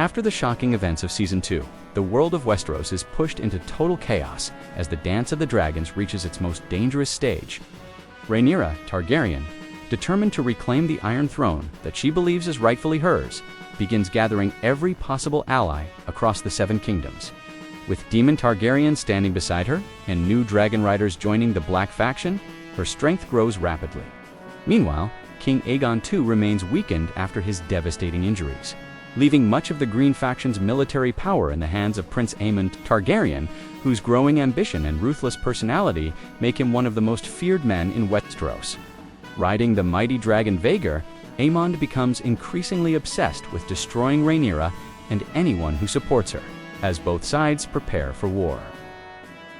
After the shocking events of Season 2, the world of Westeros is pushed into total chaos as the Dance of the Dragons reaches its most dangerous stage. Rhaenyra, Targaryen, determined to reclaim the Iron Throne that she believes is rightfully hers, begins gathering every possible ally across the Seven Kingdoms. With Daemon Targaryen standing beside her and new dragon riders joining the Black faction, her strength grows rapidly. Meanwhile, King Aegon II remains weakened after his devastating injuries, leaving much of the Green faction's military power in the hands of Prince Aemond Targaryen, whose growing ambition and ruthless personality make him one of the most feared men in Westeros. Riding the mighty dragon Vhagar, Aemond becomes increasingly obsessed with destroying Rhaenyra and anyone who supports her, as both sides prepare for war.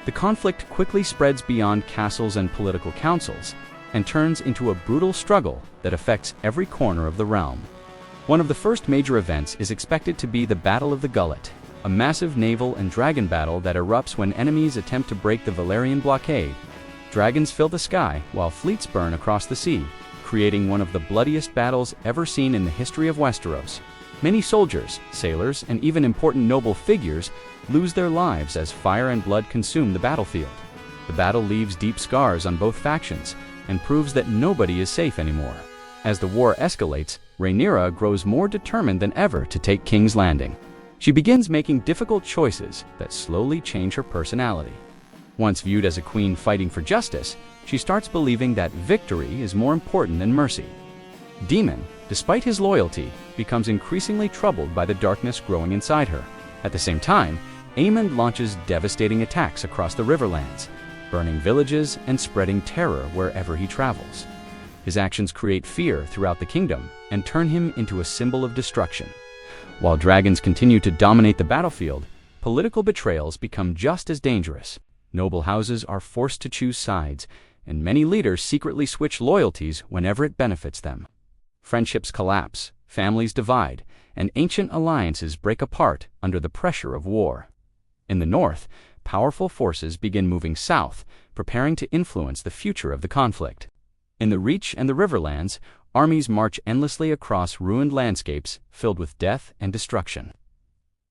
The conflict quickly spreads beyond castles and political councils, and turns into a brutal struggle that affects every corner of the realm. One of the first major events is expected to be the Battle of the Gullet, a massive naval and dragon battle that erupts when enemies attempt to break the Valyrian blockade. Dragons fill the sky while fleets burn across the sea, creating one of the bloodiest battles ever seen in the history of Westeros. Many soldiers, sailors, and even important noble figures lose their lives as fire and blood consume the battlefield. The battle leaves deep scars on both factions and proves that nobody is safe anymore. As the war escalates, Rhaenyra grows more determined than ever to take King's Landing. She begins making difficult choices that slowly change her personality. Once viewed as a queen fighting for justice, she starts believing that victory is more important than mercy. Daemon, despite his loyalty, becomes increasingly troubled by the darkness growing inside her. At the same time, Aemond launches devastating attacks across the Riverlands, burning villages and spreading terror wherever he travels. His actions create fear throughout the kingdom and turn him into a symbol of destruction. While dragons continue to dominate the battlefield, political betrayals become just as dangerous. Noble houses are forced to choose sides, and many leaders secretly switch loyalties whenever it benefits them. Friendships collapse, families divide, and ancient alliances break apart under the pressure of war. In the north, powerful forces begin moving south, preparing to influence the future of the conflict. In the Reach and the Riverlands, armies march endlessly across ruined landscapes filled with death and destruction.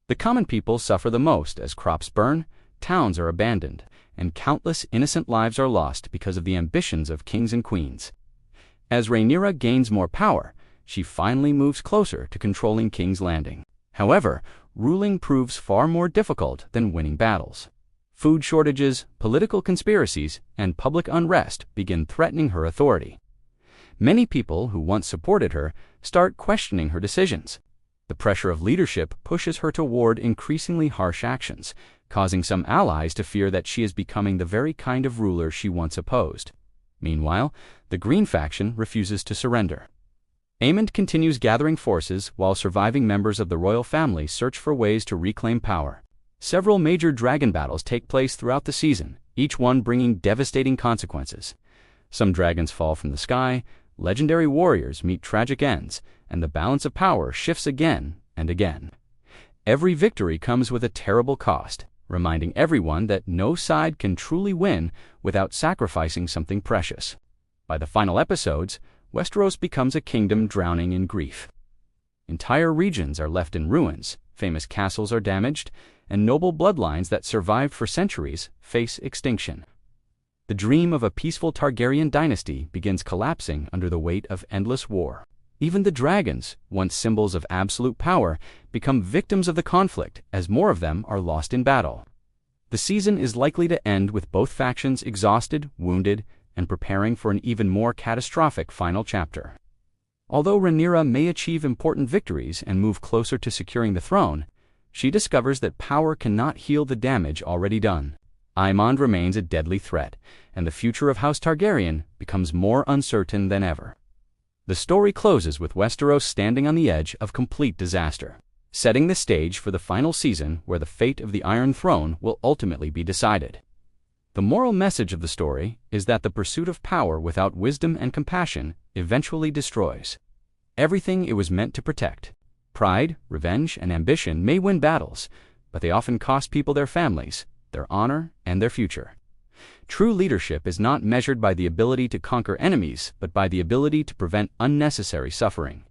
The common people suffer the most as crops burn, towns are abandoned, and countless innocent lives are lost because of the ambitions of kings and queens. As Rhaenyra gains more power, she finally moves closer to controlling King's Landing. However, ruling proves far more difficult than winning battles. Food shortages, political conspiracies, and public unrest begin threatening her authority. Many people who once supported her start questioning her decisions. The pressure of leadership pushes her toward increasingly harsh actions, causing some allies to fear that she is becoming the very kind of ruler she once opposed. Meanwhile, the Green faction refuses to surrender. Aemond continues gathering forces while surviving members of the royal family search for ways to reclaim power. Several major dragon battles take place throughout the season, each one bringing devastating consequences. Some dragons fall from the sky, legendary warriors meet tragic ends, and the balance of power shifts again and again. Every victory comes with a terrible cost, reminding everyone that no side can truly win without sacrificing something precious. By the final episodes, Westeros becomes a kingdom drowning in grief. Entire regions are left in ruins, famous castles are damaged, and noble bloodlines that survived for centuries face extinction. The dream of a peaceful Targaryen dynasty begins collapsing under the weight of endless war. Even the dragons, once symbols of absolute power, become victims of the conflict as more of them are lost in battle. The season is likely to end with both factions exhausted, wounded, and preparing for an even more catastrophic final chapter. Although Rhaenyra may achieve important victories and move closer to securing the throne, she discovers that power cannot heal the damage already done. Aemond remains a deadly threat, and the future of House Targaryen becomes more uncertain than ever. The story closes with Westeros standing on the edge of complete disaster, setting the stage for the final season where the fate of the Iron Throne will ultimately be decided. The moral message of the story is that the pursuit of power without wisdom and compassion eventually destroys everything it was meant to protect. Pride, revenge, and ambition may win battles, but they often cost people their families, their honor, and their future. True leadership is not measured by the ability to conquer enemies, but by the ability to prevent unnecessary suffering.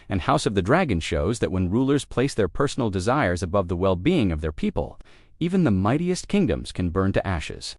And House of the Dragon shows that when rulers place their personal desires above the well-being of their people, even the mightiest kingdoms can burn to ashes.